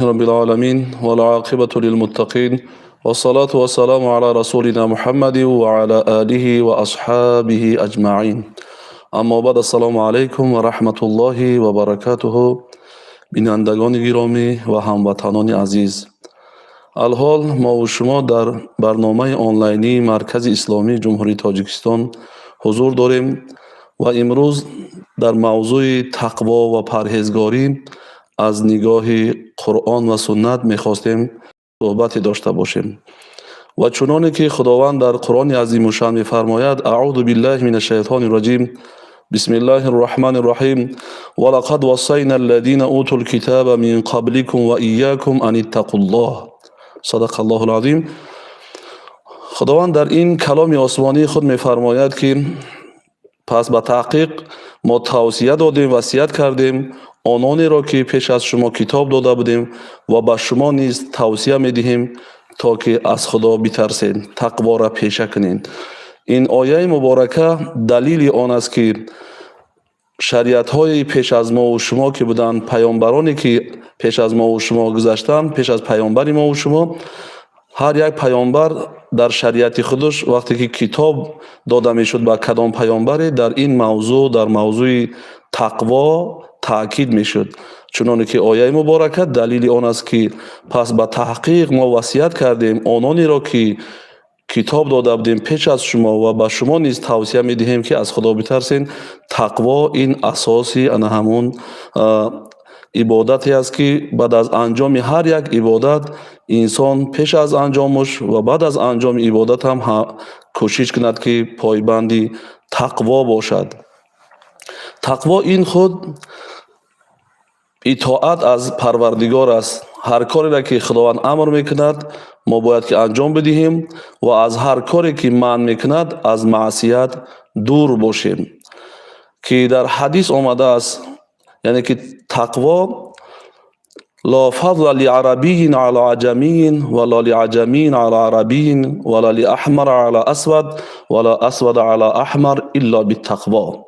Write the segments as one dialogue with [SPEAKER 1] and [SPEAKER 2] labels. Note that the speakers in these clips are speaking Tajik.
[SPEAKER 1] رب العالمين والعاقبة للمتقين والصلاة والسلام على رسولنا محمد وعلى آله وأصحابه أجمعين. اما بعد، السلام علیکم و رحمت الله و برکاته. بینندگان گرامی و هموطنان عزیز، الحال ما و شما در برنامه آنلاینی مرکز اسلامی جمهوری تاجیکستان حضور داریم و امروز در موضوع تقوا و پرهیزگاری از نگاه قرآن و سنت می‌خواستیم صحبت داشته باشیم. و چنانه که خداوند در قرآن عظیم و شان می‌فرماید: اعوذ بالله من الشیطان الرجیم، بسم الله الرحمن الرحیم، ولقد وصینا الذین اوتوا الکتاب من قبلکم و ایاکم ان اتقوا الله. صدق الله العظیم. خداوند در این کلام آسمانی خود می‌فرماید که پس به تحقیق ما توصیه دادیم، وصیت کردیم آنانی را که پیش از شما کتاب داده بودیم و به شما نیز توصیه می‌دهیم تا که از خدا بترسید، تقوا را پیشه کنید. این آیه مبارکه دلیل آن است که شریعت‌های پیش از ما و شما که بودند، پیامبرانی که پیش از ما و شما گذشتند، پیش از پیامبر ما و شما، هر یک پیامبر در شریعت خودش وقتی که کتاب داده میشد به کدام پیامبری، در این موضوع، در موضوع تقوا تاکید میشد. چنانه که آیه مبارکه دلیل آن است که پس به تحقیق ما وصیت کردیم آنانی را که کتاب داده بودیم پیش از شما و به شما نیز توصیه میدهیم که از خدا بترسین. تقوا این اساسی ان همون عبادتی است که بعد از انجام هر یک عبادت انسان پیش از انجامش و بعد از انجام عبادت هم کوشش کند که پایبندی تقوا باشد. تقوا این خود اطاعت از پروردگار است. هر کاری را که خداوند امر میکند ما باید که انجام بدهیم و از هر کاری که منع میکند از معصیت دور باشیم. که در حدیث آمده است، یعنی که تقوا لا فضل لعربی علی عجمی ولا لعجمی علی عربی ولا لاحمر علی اسود ولا اسود علی احمر الا بالتقوا.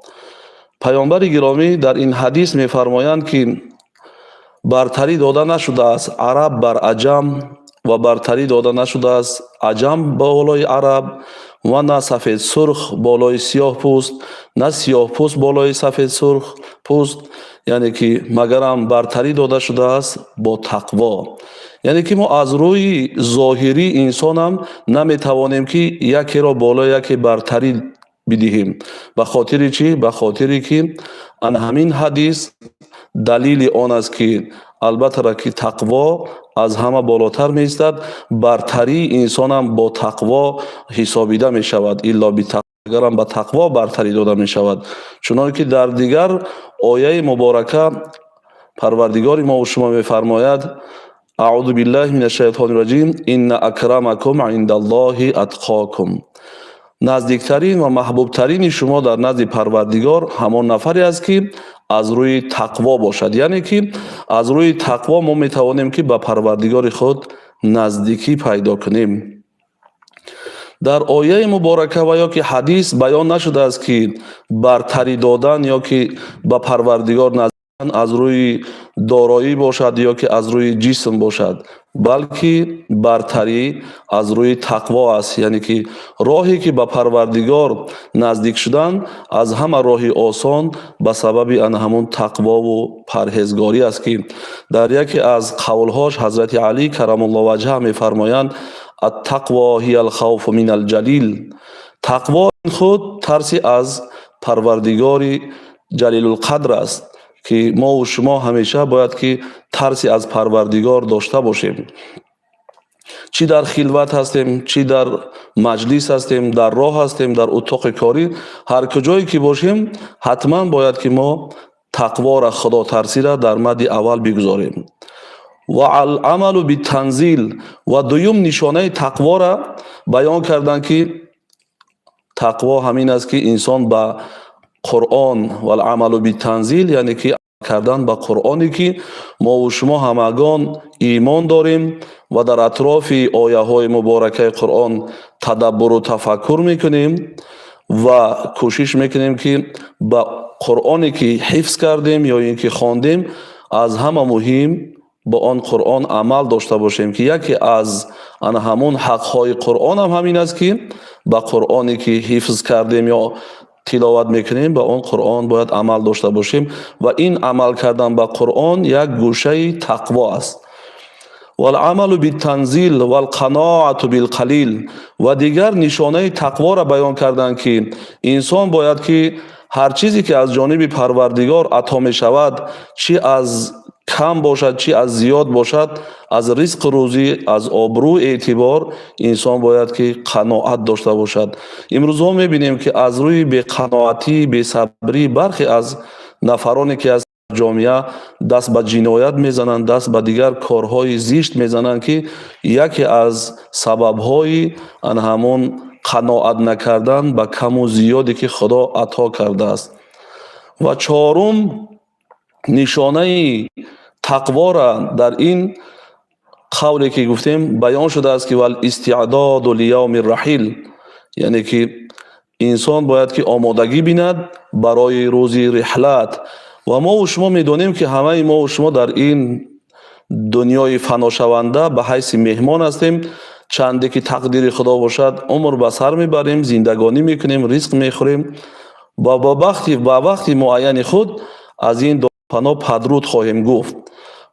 [SPEAKER 1] پیامبر گرامی در این حدیث می‌فرمایند که برتری داده نشده است عرب بر عجم و برتری داده نشده است عجم بالای عرب و نه سفید سرخ بالای سیاه پوست، نه سیاه پوست بالای سفید سرخ پوست، یعنی که مگرم برتری داده شده است با تقوا. یعنی که ما از روی ظاهری انسان هم نمیتوانیم که یکی را بالای یکی برتری بدهیم. به خاطر چی؟ به خاطری که ان همین حدیث دلیل آن است که البته را که تقوا از همه بالاتر می ایستد، برتری انسان هم با تقوا حسابیده می شود. الا بتقوا، اگر هم با تقوا برتری داده می شود. چنانکه که در دیگر آیه مبارکه پروردگار ما و شما می فرماید: اعوذ بالله من الشیطان الرجیم، ان اکرمکم عند الله اتقاکم. نزدیکترین و محبوبترین شما در نزد پروردگار همان نفری است که از روی تقوا باشد. یعنی که از روی تقوا ما میتوانیم که به پروردگار خود نزدیکی پیدا کنیم. در آیه مبارکه و یا که حدیث بیان نشده است که برتری دادن یا که به پروردگار نزدیک از روی دارایی باشد یا که از روی جسم باشد، بلکه برتری از روی تقوا است. یعنی که راهی که به پروردگار نزدیک شدن از همه راه آسان به سبب ان همون تقوا و پرهیزگاری است. که در یکی از قولهاش حضرت علی کرم الله وجهه میفرمایند: التقوا هی الخوف من الجلیل. تقوا خود ترسی از پروردگار جلیل القدر است که ما و شما همیشه باید که ترسی از پروردگار داشته باشیم. چی در خلوت هستیم، چی در مجلس هستیم، در راه هستیم، در اتاق کاری، هر کجایی که باشیم حتما باید که ما تقوا را، خدا ترسی را در مد اول بگذاریم. و العمل بالتنزیل، و دویم نشانه تقوا را بیان کردن که تقوا همین است که انسان با قرآن و العمل بالتنزیل، یعنی که کردن با قرآنی که ما و شما همگان ایمان داریم و در اطراف آیه های مبارکه قرآن تدبر و تفکر میکنیم و کوشش میکنیم که با قرآنی که حفظ کردیم یا اینکه خواندیم از همه مهم با آن قرآن عمل داشته باشیم که یکی از آن همون حقهای قرآن هم همین است که با قرآنی که حفظ کردیم یا تلاوت میکنیم با آن قرآن باید عمل داشته باشیم و این عمل کردن با قرآن یک گوشه تقوا است. والعمل بالتنزیل والقناعة بالقلیل و دیگر نشانه تقوا را بیان کردند که انسان باید که هر چیزی که از جانب پروردگار عطا می شود، چی از کم باشد چی از زیاد باشد، از رزق روزی، از آبرو اعتبار، انسان باید که قناعت داشته باشد. امروز ها میبینیم که از روی بی قناعتی، بی صبری برخی از نفرانی که از جامعه دست به جنایت میزنند، دست به دیگر کارهای زشت میزنند که یکی از سببهای آن همون قناعت نکردن به کم و زیادی که خدا عطا کرده است. و چهارم نشانه تقوا را در این قولی که گفتیم بیان شده است که والاستعداد لیوم الرحیل، یعنی که انسان باید که آمادگی بیند برای روزی رحلت. و ما و شما میدونیم که همه ما و شما در این دنیای فناشونده به حیث مهمان هستیم. چندی که تقدیر خدا باشد عمر به سر میبریم، زندگانی میکنیم، رزق میخوریم و با وقتی معین خود از این فنا پدرود خواهیم گفت.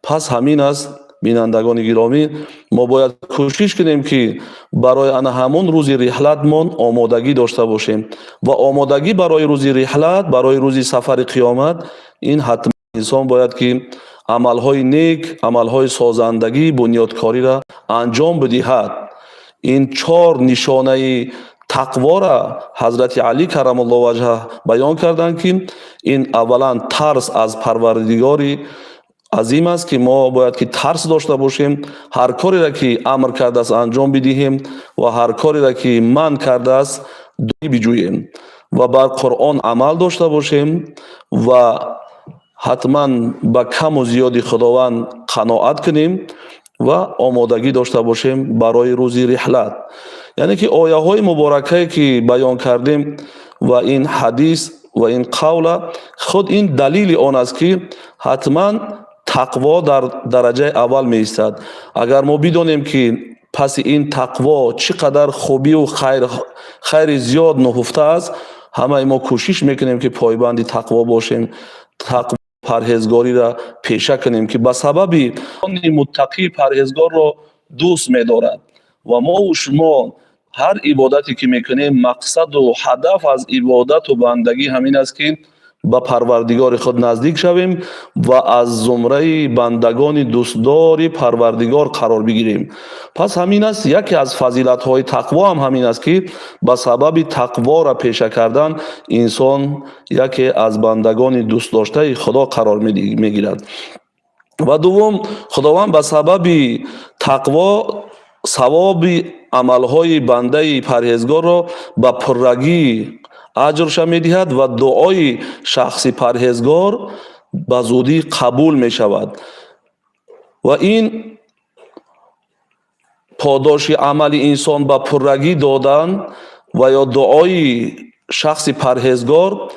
[SPEAKER 1] پس همین است بینندگان گرامی، ما باید کوشش کنیم که برای آن همون روزی رحلتمون آمادگی داشته باشیم و آمادگی برای روزی رحلت، برای روزی سفر قیامت، این حتما انسان باید که عملهای نیک، عملهای سازندگی، بنیادکاری را انجام بدهد. این چهار نشانه تقوا را حضرت علی کرم الله وجهه بیان کردند که این اولا ترس از پروردگاری عظیم است که ما باید که ترس داشته باشیم، هر کاری را که امر کرده است انجام بدهیم و هر کاری را که منع کرده است دوری بجوییم و بر قرآن عمل داشته باشیم و حتما با کم و زیادی خداوند قناعت کنیم و آمادگی داشته باشیم برای روزی رحلت. یعنی که آیه های مبارکه که بیان کردیم و این حدیث و این قول خود این دلیل آن است که حتما تقوا در درجه اول می ایستد. اگر ما بدانیم که پس این تقوا چقدر خوبی و خیر زیاد نهفته است، همه ما کوشش میکنیم که پایبند تقوا باشیم، تقوا پرهیزگاری را پیشه کنیم که به سبب متقی پرهیزگار را دوست می‌دارد. و ما و شما هر عبادتی که میکنیم مقصد و هدف از عبادت و بندگی همین است که به پروردگار خود نزدیک شویم و از زمره بندگان دوستدار پروردگار قرار بگیریم. پس همین است یکی از فضیلت های تقوا هم همین است که به سبب تقوا را پیشه کردن انسان یکی از بندگان دوست داشته خدا قرار میگیرد. و دوم، خداوند به سبب تقوا ثواب عملهای بنده پرهیزگار را به پررگی اجرش می‌دهد و دعای شخصی پرهیزگار به زودی قبول می شود. و این پاداش عمل انسان به پررگی دادن و یا دعای شخصی پرهیزگار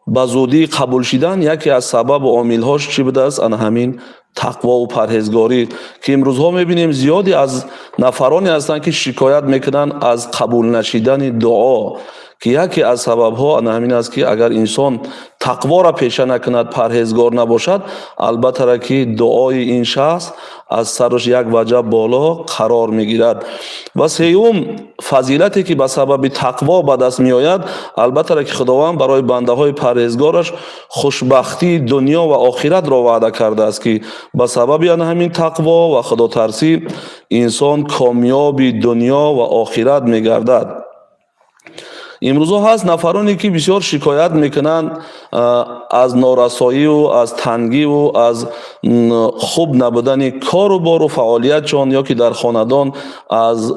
[SPEAKER 1] به زودی قبول شدن یکی از سبب و عامل‌هاش چی بوده است؟ آن همین تقوا و پرهیزگاری که امروزها می‌بینیم زیادی از نفرانی هستند که شکایت میکنن از قبول نشدن دعا، که یکی از سبب‌ها آن همین است که اگر انسان تقوا را پیشه نکند، پرهیزگار نباشد، البته که دعای این شخص از سرش یک وجه بالا قرار میگیرد. و سوم فضیلتی که به سبب تقوا به دست می آید، البته که خداوند برای بنده های پرهیزگارش خوشبختی دنیا و آخرت را وعده کرده است که به سبب آن همین تقوا و خدا ترسی انسان کامیابی دنیا و آخرت می گردد. امروزها هست نفرانی که بسیار شکایت میکنند از نارسایی و از تنگی و از خوب نبودن کار و بار و فعالیت چون، یا که در خاندان از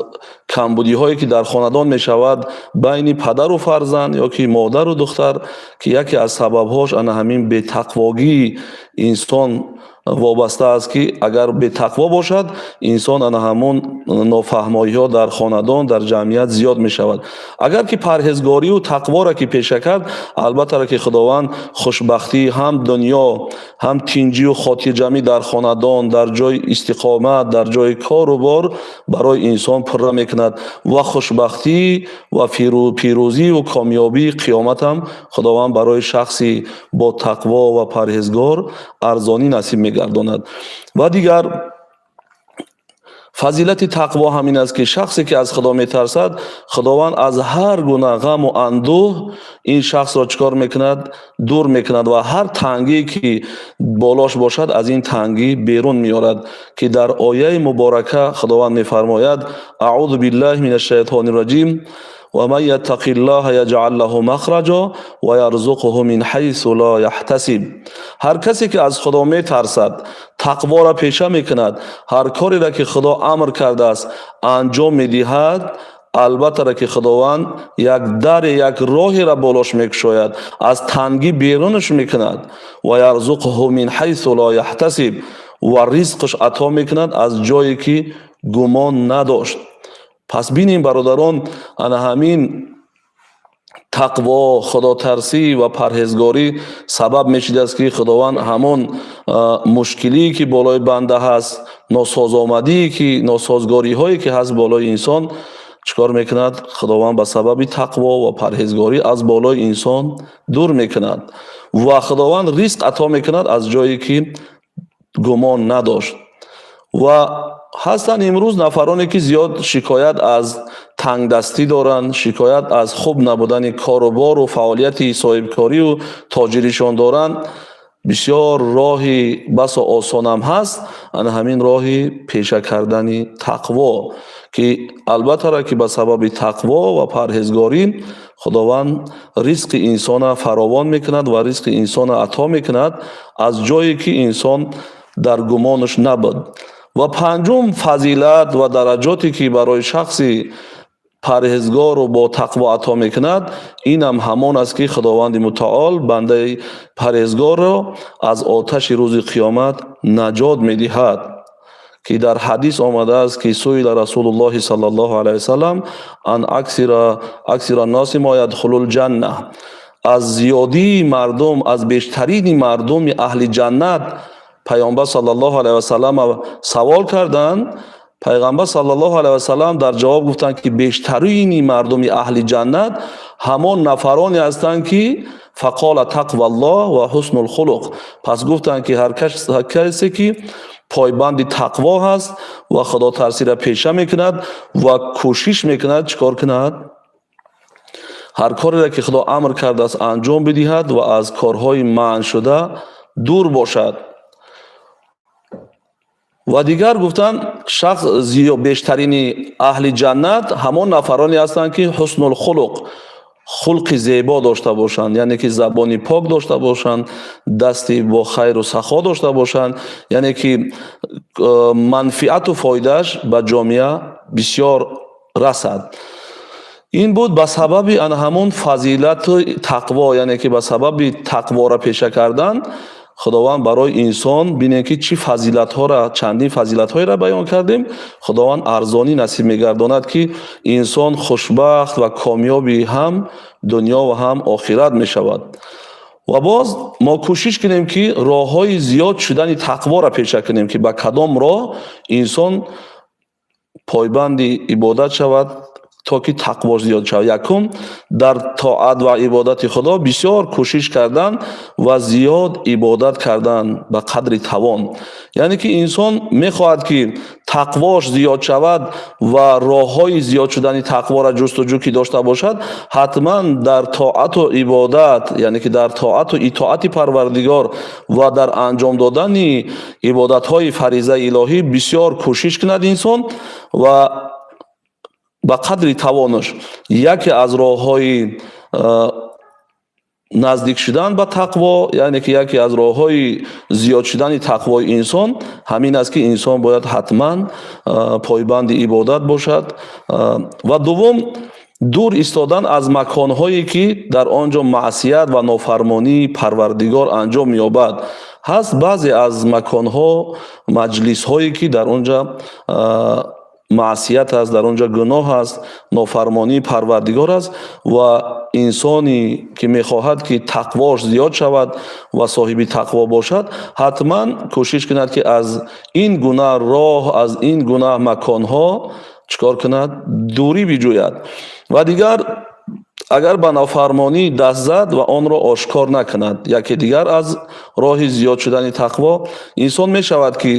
[SPEAKER 1] کمبودی هایی که در خاندان می شود بین پدر و فرزند یا که مادر و دختر، که یکی از سبب هاش آن همین بی تقواگی انسان وابسته است که اگر به تقوا باشد انسان انا همون نافهمایی ها در خاندان در جمعیت زیاد می شود. اگر که پرهیزگاری و تقوا را که پیشه کرد، البته را که خداوند خوشبختی هم دنیا هم تینجی و خاطر جمعی در خاندان در جای استقامت در جای کار و بار برای انسان پره میکند و خوشبختی و پیروزی و کامیابی قیامت هم خداوند برای شخصی با تقوا و پرهیزگار ارزانی نصیب میگرداند. و دیگر فضیلت تقوا همین است که شخصی که از خدا میترسد، خداوند از هر گونه غم و اندوه این شخص را چکار میکند؟ دور میکند و هر تنگی که بالاش باشد از این تنگی بیرون میارد، که در آیه مبارکه خداوند میفرماید اعوذ بالله من الشیطان الرجیم و من یتق الله یجعل له مخرجا و یرزقه من حیث لا یحتسب. هر کسی که از خدا میترسد، تقوا را پیشه میکند، هر کاری را که خدا امر کرده است انجام میدهد، البته را که خداوند یک در یک راهی را بالاش میکشاید، از تنگی بیرونش میکند و یرزقه من حیث لا یحتسب و رزقش عطا میکند از جایی که گمان نداشت. پس بینیم برادران، انا همین تقوا خدا ترسی و پرهیزگاری سبب میشد است که خداوند همون مشکلی که بالای بنده هست، ناسازآمدی که ناسازگاری هایی که هست بالای انسان چکار میکند؟ خداوند به سبب تقوا و پرهیزگاری از بالای انسان دور میکند و خداوند رزق عطا میکند از جایی که گمان نداشت. و هستند امروز نفرانی که زیاد شکایت از تنگ دستی دارند، شکایت از خوب نبودن کاروبار و فعالیت صاحبکاری و تاجریشان دارند. بسیار راهی بس آسان هم هست، همین راهی پیشه کردن تقوا، که البته را که به سبب تقوا و پرهیزگاری خداوند رزق انسان فراوان میکند و رزق انسان عطا میکند از جایی که انسان در گمانش نبود. و پنجم فضیلت و درجاتی که برای شخصی پرهیزگار و با تقوا عطا میکند، این هم همان است که خداوند متعال بنده پرهیزگار را از آتش روز قیامت نجات میدهد، که در حدیث آمده است که سئل رسول الله صلی الله علیه وسلم ان اکثر الناس ما يدخل الجنه، از زیادی مردم، از بیشترین مردم اهل جنت پیامبر صلی الله علیه و سلم سوال کردند. پیغمبر صلی الله علیه و سلم در جواب گفتند که بیشترین مردم اهل جنت همان نفرانی هستند که فقال تقوى الله و حسن الخلق. پس گفتند که هر کسی که پایبند تقوا هست و خدا ترسی را پیشه میکند و کوشش میکند چیکار کند؟ هر کاری را که خدا امر کرده است انجام بدهد و از کارهای منع شده دور باشد. و دیگر گفتن شخص بیشترین اهل جنت همان نفرانی هستند که حسن الخلق، خلق زیبا داشته باشند، یعنی که زبانی پاک داشته باشند، دستی با خیر و سخا داشته باشند، یعنی که منفعت و فایدهش به جامعه بسیار رسد. این بود به سبب همون فضیلت تقوا، یعنی که به سبب تقوا را پیشه کردن خداوند برای انسان بینه که چی فضیلت ها را، چندین فضیلت های را بیان کردیم، خداوند ارزانی نصیب میگرداند که انسان خوشبخت و کامیابی هم دنیا و هم آخرت می شود. و باز ما کوشش کنیم که راه های زیاد شدن تقوا را پیشه کنیم که با کدام راه انسان پایبند عبادت شود تا که تقوا زیاد شود. یکم در طاعت و عبادت خدا بسیار کوشش کردن و زیاد عبادت کردن به قدر توان. یعنی که انسان میخواهد که تقواش زیاد شود و راههای زیاد شدن تقوا را جستجو که داشته باشد، حتما در طاعت و عبادت، یعنی که در طاعت و اطاعت پروردگار و در انجام دادن عبادت های فریضه الهی بسیار کوشش کند انسان و به قدر توانش. یکی از راه‌های نزدیک شدن به تقوا، یعنی که یکی از راه‌های زیاد شدن تقوای انسان همین است که انسان باید حتما پایبند عبادت باشد. و دوم дур истодан аз маконҳое ки дар он ҷо маъсият ва нофармонии парвардигор анҷом меёбад. ҳаст баъзе аз маконҳо, маҷлисҳое ки дар он ҷо маъсият аст, дар он ҷо гуноҳ аст, нофармонии парвардигор аст ва инсоне ки мехоҳад ки тақвош зиёд шавад ва соҳиби тақво бошад, ҳатман кӯшиш кунад ки аз ин гуна роҳ, аз ин гуна маконҳо чикор кунад? Дурӣ биҷӯяд. ва дигар агар ба нафармонӣ даст зад ва онро ошкор накунад. Яке дигар аз роҳи зиёд шудани тақво, инсон мешавад ки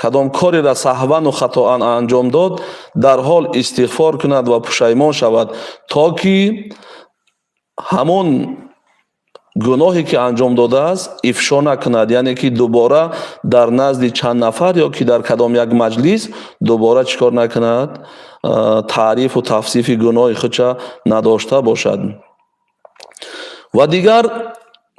[SPEAKER 1] кадом кореро саҳвану хатоан анҷом дод, дарҳол истиғфор кунад ва пушаймон шавад, то ки ҳамон гуноҳе ки анҷом додааст ифшо накунад, яъне ки дубора дар назди чанд нафар ё ки дар кадом як маҷлис дубора чикор накунад, таърифу тавсифи гуноҳи худша надошта бошад. ва дигар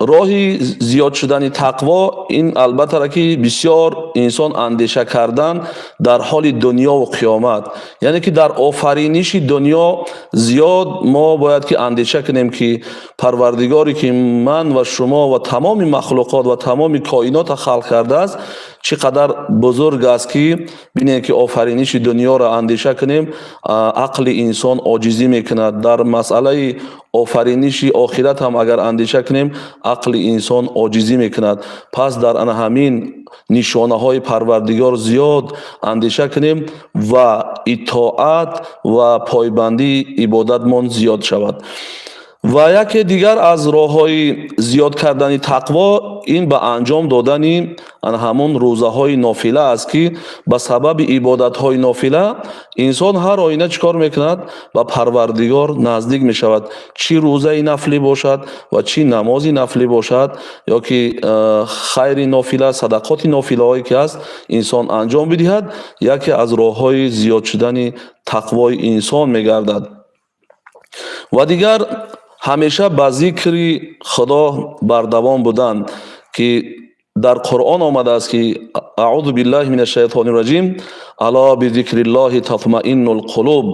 [SPEAKER 1] роҳи зиёд шудани тақво ин албаттара ки бисёр инсон андеша кардан дар ҳоли дунёву қиёмат, яъне ки дар офариниши дунё зиёд мо бояд ки андеша кунем ки парвардигоре ки ман ва шумо ва тамоми махлуқот ва тамоми коинотро халқ кардааст чӣ қадар бузург аст ки бинем ки офариниши дунёро андеша кунем, ақли инсон оҷизӣ мекунад. Дар масъалаи офариниши охират ҳам агар андеша кунем, ақли инсон оҷизӣ мекунад. Пас дар ана ҳамин нишонаҳои парвардигор зиёд андеша кунем ва итоат ва пойбандии ибодатмон зиёд шавад. ва яке дигар аз роҳҳои зиёд кардани тақво ин ба анҷом додани ҳамон рӯзаҳои нофила аст ки ба сабаби ибодатҳои нофила инсон ҳар оина чикор мекунад? Ба парвардигор наздик мешавад. Чӣ рӯзаи нафлӣ бошад ва чӣ намози нафлӣ бошад ё ки хайри нофила, садақоти нофилаҳое ки аст инсон анҷом бидиҳад, яке аз роҳҳои зиёд шудани тақвои инсон мегардад. ва дигар ҳамеша ба зикри худо бардавом будан ки дар Қуръон омадааст ки аъузу биллаҳи минаш шайтонир раҷим ала бизикриллоҳи татмаиннул қулуб,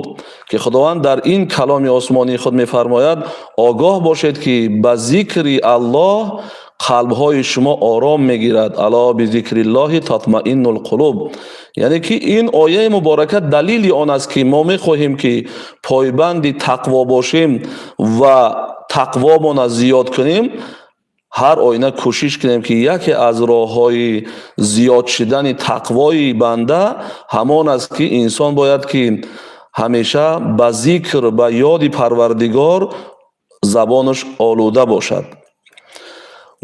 [SPEAKER 1] ки худованд дар ин каломи осмонии худ мефармояд огоҳ бошед ки ба зикри Аллоҳ қалбҳои шумо ором мегирад. ала бизикриллоҳи татмаиннул қулуб, яъне ки ин ояи муборака далили он аст ки мо мехоҳем ки пойбанди тақво бошем ва тақвомона зиёд кунем, ҳар оина кӯшиш кунем ки яке аз роҳҳои зиёд шудани тақвои банда ҳамон аст ки инсон бояд ки ҳамеша ба зикр, ба ёди парвардигор забонаш олуда бошад.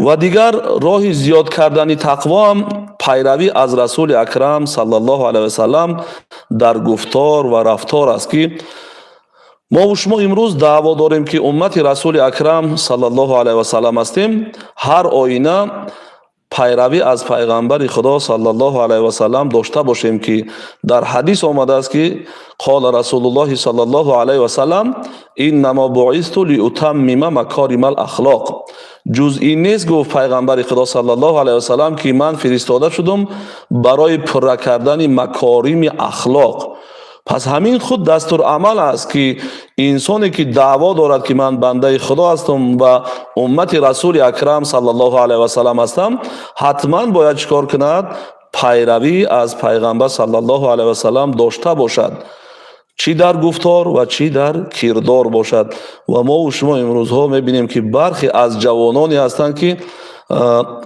[SPEAKER 1] ва дигар роҳи зиёд кардани тақво ҳам пайравӣ аз расули акрам саллаллоҳу алайҳи васалам дар гуфтор ва рафтор аст ки мо шумо имрӯз даъво дорем ки уммати расули акрам саллаллоҳу алайҳи васалам ҳастем. Ҳар оина пайравӣ аз пайғамбари худо саллаллоҳу алайҳи васалам дошта бошем ки дар ҳадис омадааст ки қола расулуллоҳи саллаллоҳу алайҳи васалам иннамо буъисту лиутаммима макоримал ахлоқ. ҷуз ин нест, гуфт пайғамбари худо саллаллоҳу алайҳи васалам, ки ман фиристода шудам барои пурра кардани макорими ахлоқ. пас ҳамин худ дастурамал аст ки инсоне ки даъво дорад ки ман бандаи худо ҳастам ва уммати расули акрам саллаллоҳу алайҳи васалам ҳастам, ҳатман бояд чикор кунад? Пайравӣ аз пайғамбар саллаллоҳу алайҳи васалам дошта бошад, чӣ дар гуфтор ва чӣ дар кирдор бошад. ва мо шумо имрӯзҳо мебинем ки бархе аз ҷавононе ҳастанд ки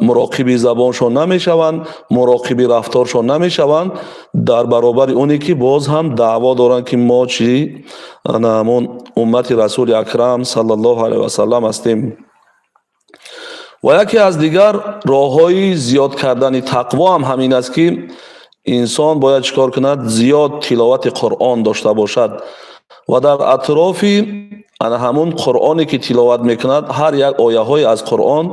[SPEAKER 1] муроқиби забоншон намешаванд, муроқиби рафторшон намешаванд, дар баробари оне ки боз ҳам даъво доранд ки мо чӣ ҳамон уммати расули акрам саллаллоҳу алайҳи васалам ҳастем. ва яке аз дигар роҳҳои зиёд кардани тақво ҳам ҳамин аст ки инсон бояд чикор кунад? Зиёд тиловати Қуръон дошта бошад ва дар атрофи ҳамон Қуръоне ки тиловат мекунад ҳар як ояҳое аз Қуръон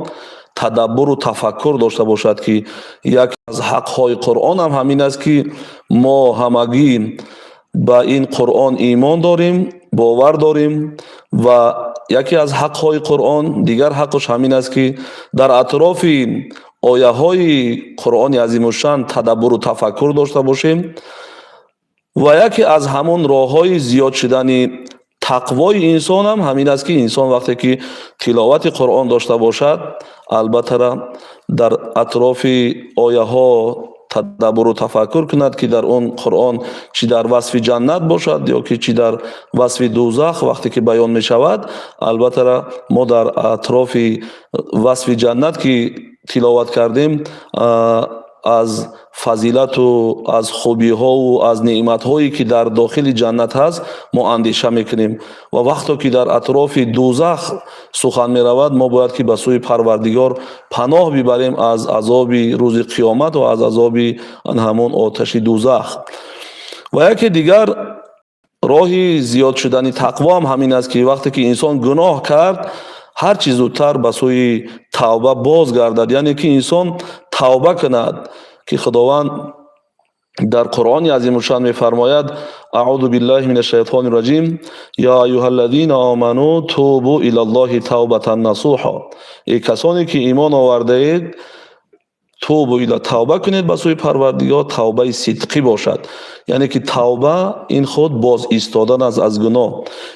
[SPEAKER 1] тадаббуру тафаккур дошта бошад, ки яке аз ҳақҳои Қуръон ҳам ҳамин аст ки мо ҳамагӣ ба ин Қуръон имон дорем, бовар дорем ва яке аз ҳақҳои Қуръон дигар ҳаққаш ҳамин аст ки дар атрофи ояҳои Қуръони азимушан тадаббуру тафаккур дошта бошем. ва яке аз ҳамон роҳҳои зиёд шудани тақвои инсон ҳам ҳамин аст ки инсон вақте ки тиловати қуръон дошта бошад, албатта дар атрофи ояҳо тадаббуру тафаккур кунад ки дар он қуръон чӣ дар васфи ҷаннат бошад ё ки чӣ дар васфи дӯзах вақте ки баён мешавад. Албатта мо дар атрофи васфи ҷаннат ки тиловат кардем, аз фазилату аз хубиҳову аз неъматҳое ки дар дохили ҷаннат ҳаст мо андеша мекунем. Ва вақто ки дар атрофи дӯзах сухан меравад, мо бояд ки ба сӯи Парвардигор паноҳ бибарем аз азоби рӯзи қиёмат ва аз азоби ҳамон оташи дӯзах. Ва яке дигар роҳи зиёд шудани тақво ҳам ҳамин аст ки вақте ки инсон гуноҳ кард, ҳар чӣ зудтар ба сӯи тавба бозгардад, яъне ки инсон тавба кунад, ки худованд дар Қуръони азимушан мефармояд: аъуду биллаҳи минаш шайтонир раҷим, я айюҳаллазина оману тубу илаллоҳи тавбатан насуҳо. Касоне ки имон овардаед, тубу ила тавба кунед ба сӯи Парвардигор, тавбаи сидқӣ бошад. Яъне ки тавба ин худ боз истодан аст аз гуноҳ.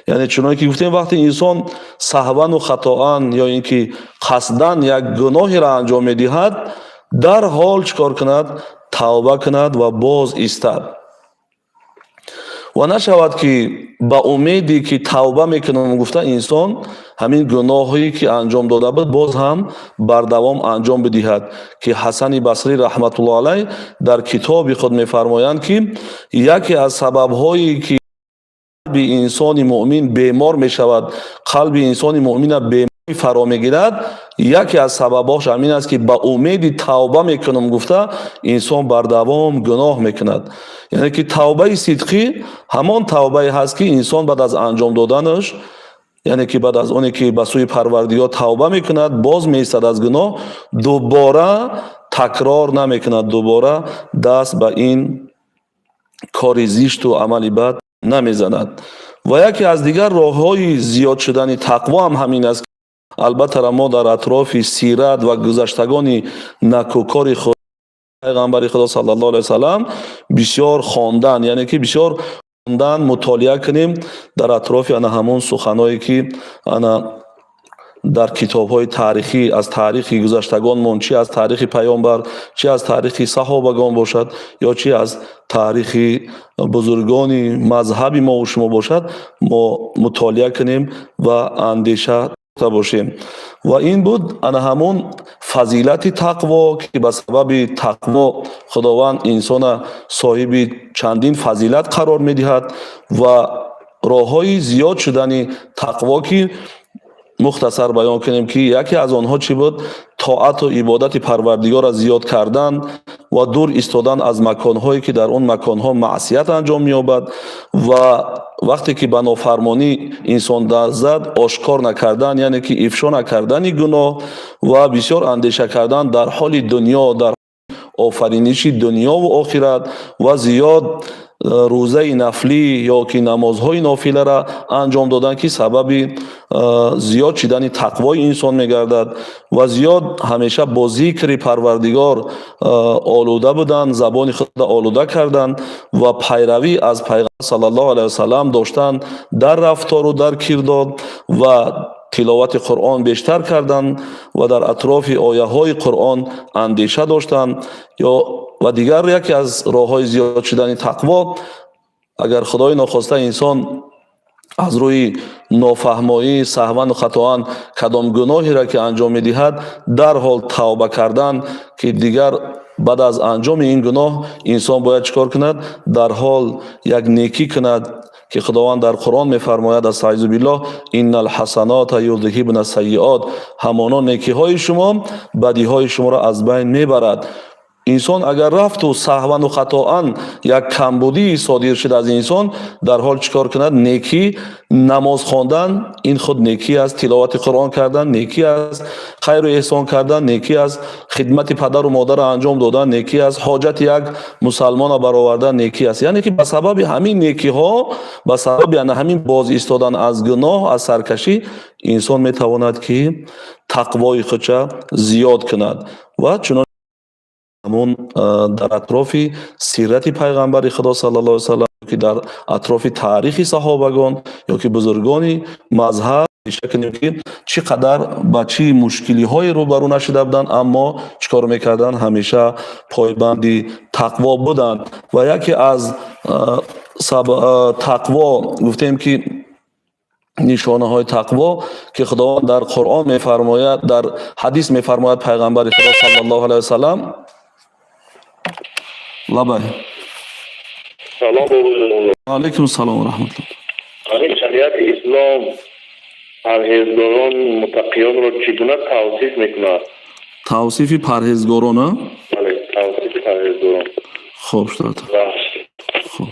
[SPEAKER 1] Яъне чуноне ки гуфтем, вақте инсон саҳвану хатоан ё ин ки қасдан як гуноҳеро анҷом медиҳад, дарҳол чикор кунад? Тавба кунад ва боз истад. ва нашавад ки ба умеди ки тавба мекунам гуфта инсон ҳамин гуноҳҳое ки анҷом дода буд боз ҳам бардавом анҷом бидиҳад. Ки Ҳасани Басрӣ раҳматуллоҳ алайҳ дар китоби худ мефармоянд ки яке аз сабабҳое ки қалби инсони муъмин бемор мешавад, қалби инсони муъмина бемор фаро мегирад, яке аз сабабҳош ҳамин аст ки ба умеди тавба мекунам гуфта инсон бардавом гуноҳ мекунад. яъне ки тавбаи сидқӣ ҳамон тавбае ҳаст ки инсон баъд аз анҷом доданаш, яъне ки баъд аз оне ки ба сӯи Парвардигор тавба мекунад, боз меистад аз гуноҳ, дубора такрор намекунад, дубора даст ба ин кори зишту амали бад намезанад. ва яке аз дигар роҳҳои зиёд шудани тақво ҳам ҳамин аст. албатта мо дар атрофи сират ва гузаштагони накӯкори худ пайғамбари худо саллаллоҳу алайҳи васалам бисёр хондан, яъне ки бисёр хондан, мутолиа кунем дар атрофи ҳамон суханҳое ки дар китобҳои таърихӣ аз таърихи гузаштагонмон, чӣ аз таърихи паёмбар, чӣ аз таърихи саҳобагон бошад, ё чӣ аз таърихи бузургони мазҳаби мову шумо бошад, мо мутолиа кунем ва андеша бошем. ва ин буд ҳамон фазилати тақво ки ба сабаби тақво худованд инсона соҳиби чандин фазилат қарор медиҳад. ва роҳҳои зиёд шудани тақво ки мухтасар баён кунем ки яке аз онҳо чӣ буд? тоату ибодати Парвардигора зиёд кардан ва дур истодан аз маконҳое ки дар он маконҳо маъсият анҷом меёбад ва вақте ки ба нофармонӣ инсон даст зад, ошкор накардан, яъне ки ифшо накардани гуноҳ ва бисёр андеша кардан дар ҳоли дунё, дар офариниши дунёву охират ва зиёд рӯзаи нафлӣ ё ки намозҳои нофиларо анҷом додан ки сабаби зиёд шудани тақвои инсон мегардад. ва зиёд ҳамеша бо зикри Парвардигор олуда будан, забони худро олуда кардан ва пайравӣ аз пайғамбар саллаллоҳу алайҳи васалам доштан дар рафтору дар кирдор ва тиловати Қуръон бештар кардан ва дар атрофи ояҳои Қуръон андеша доштан. ва дигар яке аз роҳҳои зиёд шудани тақво, агар худои нохоста инсон аз рӯи нофаҳмоӣ, саҳвану хатоан кадом гуноҳеро ки анҷом медиҳад, дарҳол тавба кардан, ки дигар баъд аз анҷоми ин гуноҳ инсон бояд чикор кунад? Дарҳол як некӣ кунад, ки худованд дар Қуръон мефармояд: астаъизу биллоҳ, иннал ҳасанота юзҳибна сайиот. ҳамоно некиҳои шумо бадиҳои шуморо аз байн мебарад. инсон агар рафту саҳвану хатоан як камбудии содир шуд аз инсон, дарҳол чикор кунад? Некӣ, намоз хондан ин худ некӣ аст, тиловати Қуръон кардан некӣ аст, хайру эҳсон кардан некӣ аст, хидмати падару модарро анҷом додан некӣ аст, ҳоҷати як мусалмонро баровардан некӣ аст. яъне ки ба сабаби ҳамин некиҳо, ба сабаби ҳамин боз истодан аз гуноҳ, аз саркашӣ, инсон метавонад ки тақвои худша зиёд кунад. ва чунон همون در اطراف سیرت پیغمبر خدا صلی الله علیه و سلم که در اطراف تاریخ صحابگان یا که بزرگان مذهب کنیم که چقدر با چی مشکلی های روبرو نشده بودن، اما چیکار میکردن؟ همیشه پایبند تقوا بودن. و یکی از تقوا گفتیم که نشانه های تقوا که خداوند در قرآن میفرماید، در حدیث میفرماید پیغمبر خدا صلی الله علیه و سلم لبای
[SPEAKER 2] سلام
[SPEAKER 1] علیکم السلام و رحمت الله.
[SPEAKER 2] شریعت اسلام پرهیزگاران متقیان را چگونه توصیف میکند؟
[SPEAKER 1] توصیف پرهیزگاران؟
[SPEAKER 2] بله، توصیف پرهیزگاران.
[SPEAKER 1] خوب شد. خوب.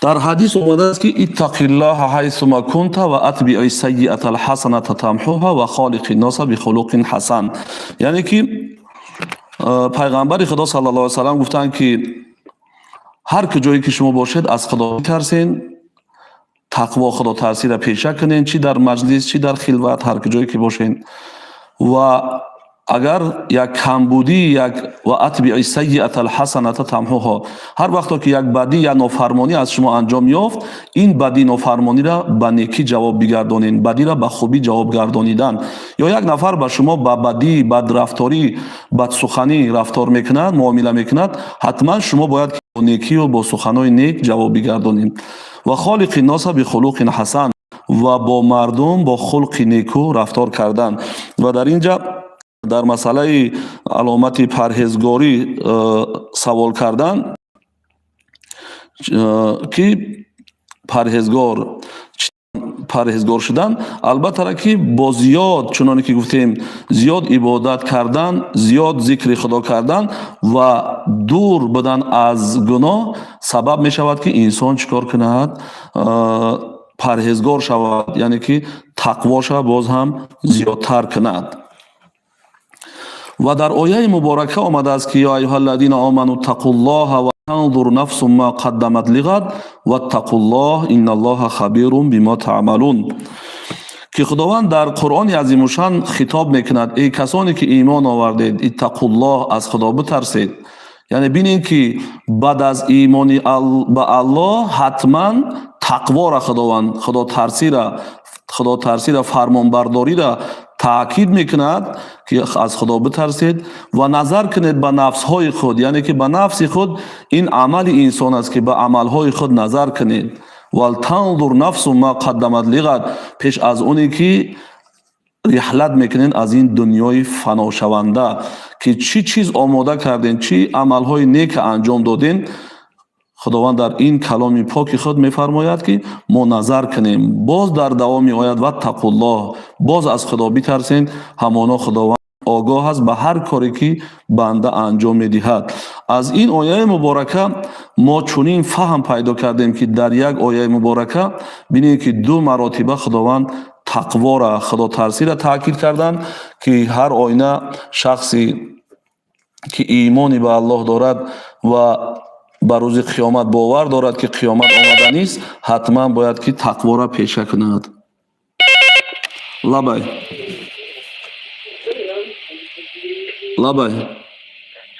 [SPEAKER 1] در حدیث اومده است که اتق الله حیث ما کنت و اتبع السیئة الحسنة تمحوها و خالق الناس بخلق حسن. یعنی که پیغمبر خدا صلی الله علیه و سلم گفتند که هر کجایی که شما باشید از خدا بترسین، تقوا خدا ترسی را پیشه کنین، چی در مجلس چی در خلوت، هر کجایی که باشین. و اگر یک کمبودی یک و اتبع السیئة الحسنة تمحوها، هر وقت که یک بدی یا نافرمانی از شما انجام یافت، این بدی نافرمانی را به نیکی جواب بگردانین، بدی را به خوبی جواب گردانیدن. یا یک نفر به شما با بدی، بد رفتاری، بد سخنی رفتار میکند، معامله میکند، حتما شما باید با نیکی و با سخنای نیک جواب بگردانین. و خالق الناس بخلق حسن، و با مردم با خلق نیکو رفتار کردن. و در اینجا در مسئله علامت پرهیزگاری سوال کردن که پرهیزگار شدن، البته که با زیاد، چنانه که گفتیم، زیاد عبادت کردن، زیاد ذکر خدا کردن و دور بدن از گناه سبب می شود که انسان چیکار کند؟ پرهیزگار شود، یعنی که تقواش باز هم زیادتر کند. و در آیه مبارکه آمده است که یا ایها الذین آمنوا اتقوا الله و تنظر نفس ما قدمت لغد واتقوا الله ان الله خبیر بما تعملون. که خداوند در قرآن عظیم و شان خطاب میکند ای کسانی که ایمان آوردید، اتقوا الله، از خدا بترسید. یعنی ببینید که بعد از ایمان به الله حتما تقوا را خدا ترسی را فرمان برداری را تأکید میکند که از خدا بترسید و نظر کنید به نفس های خود، یعنی که به نفس خود این عمل انسان است که به عمل های خود نظر کنید. ولتنظر نفس ما قدمت لغد، پیش از اونی که رحلت میکنین از این دنیای فنا شونده که چی چیز آماده کردین، چی عمل های نیک انجام دادین. خداوند در این کلام پاک خود میفرماید که ما نظر کنیم. باز در دوام آیت واتقوا الله، باز از خدا بترسین، همانا خداوند آگاه است به هر کاری که بنده انجام میدهد. از این آیه مبارکه ما چنین فهم پیدا کردیم که در یک آیه مبارکه ببینید که دو مراتبه خداوند تقوا را، خدا ترسی را تاکید کردن که هر آینه شخصی که ایمانی به الله دارد و بر روز قیامت باور دارد که قیامت آمده نیست، حتما باید که تقوا را پیشه کند. لبای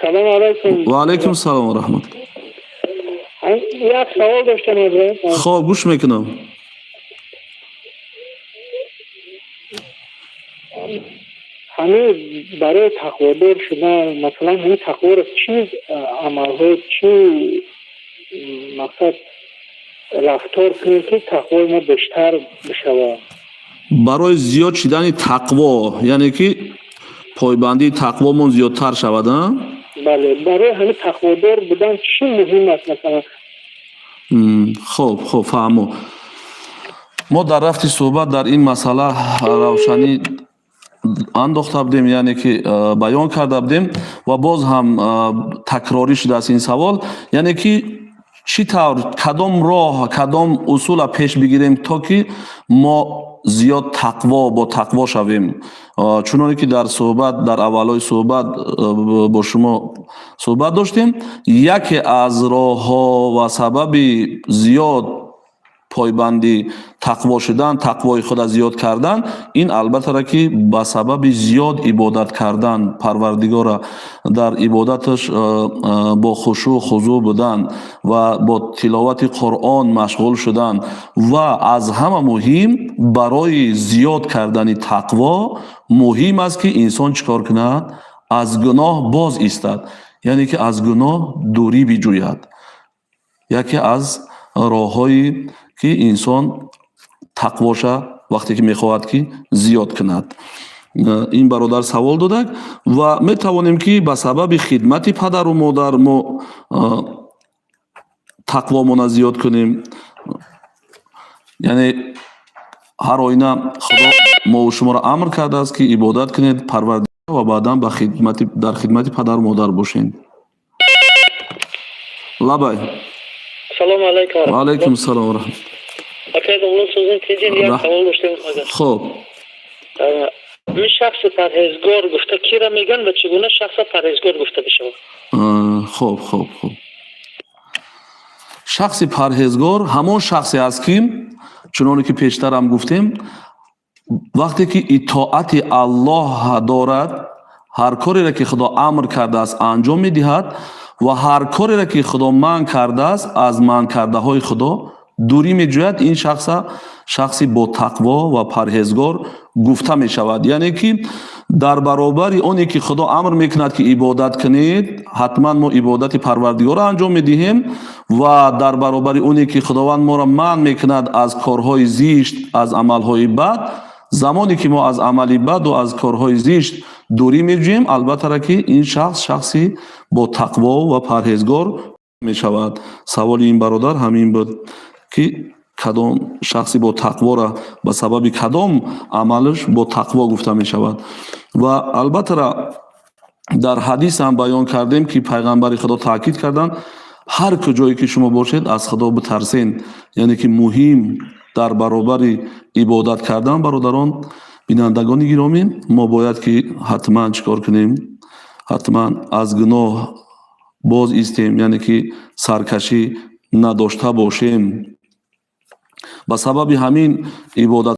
[SPEAKER 3] سلام علیکم.
[SPEAKER 1] و علیکم السلام و رحمت الله.
[SPEAKER 3] یک سوال داشتم حضرت.
[SPEAKER 1] خوب گوش میکنم.
[SPEAKER 3] همه برای تقوادار شدن، مثلا همه تقوا را چی عملها، چی مقصد رفتار کنیم که تقوای ما بیشتر بشود؟
[SPEAKER 1] برای زیاد شدن تقوا یعنی که پایبندی تقوامون زیادتر شود.
[SPEAKER 3] بله، برای همه تقوادار بودن چی مهم است مثلا؟
[SPEAKER 1] خوب فهمو. ما در رفت صحبت در این مسئله روشنی انداخته بودیم، یعنی که بیان کرده بودیم و باز هم تکراری شده است این سوال، یعنی که چی طور، کدام راه، کدام اصول پیش بگیریم تا که ما زیاد با تقوا شویم. چونانی که در اولای صحبت با شما صحبت داشتیم، یکی از راه ها و سبب زیاد پایبندی تقوا شدن، تقوای خود زیاد کردن، این البته را که به سبب زیاد عبادت کردن پروردگار در عبادتش با خشوع خضوع بودن و با تلاوت قرآن مشغول شدن و از همه مهم برای زیاد کردن تقوا مهم است که انسان چیکار کند؟ از گناه باز ایستد، یعنی که از گناه دوری بجوید. یکی از راههایی که انسان تقواشه وقتی که میخواهد که زیاد کند. این برادر سوال دادک و میتوانیم که به سبب خدمت پدر و مادر ما تقوامون زیاد کنیم. یعنی هر آینه خدا ما و شما را امر کرده است که عبادت کنید پروردگار و بعدا در خدمت پدر و مادر باشین. لبای
[SPEAKER 3] سلام علیکم.
[SPEAKER 1] و علیکم السلام و رحمت.
[SPEAKER 3] اکید اولو سوزن تیجین یک سوال داشتیم.
[SPEAKER 1] خب
[SPEAKER 3] این شخص پرهیزگار گفته کی را میگن و چگونه شخص پرهیزگار گفته بشه؟
[SPEAKER 1] خب شخص پرهیزگار همون شخصی است که چنانه که پیشتر هم گفتیم وقتی که اطاعت الله دارد، هر کاری را که خدا امر کرده است انجام میدهد و هر کاری را که خدا منع کرده است از منع کرده های خدا دوری میجوید. این شخصی با تقوا و پرهیزگار گفته می شود. یعنی که در برابر اونی که خدا امر میکند که عبادت کنید حتما ما عبادت پروردگار را انجام میدهیم و در برابر اونی که خداوند ما را منع میکند از کارهای زشت، از عملهای بد، زمانی که ما از عملی بد و از کارهای زشت دوری میجوییم البته را که این شخصی با تقوا و پرهیزگار می شود. سوال این برادر همین بود که کدام شخصی با تقوا را به سبب کدام عملش با تقوا گفته می شود. و البته را در حدیث هم بیان کردیم که پیغمبر خدا تاکید کردن هر کجایی که شما باشید از خدا بترسین. یعنی که مهم در برابر عبادت کردن برادران بینندگان گرامی ما باید که حتما چیکار کنیم؟ حتما از گناه باز ایستیم، یعنی که سرکشی نداشته باشیم. به سبب همین عبادت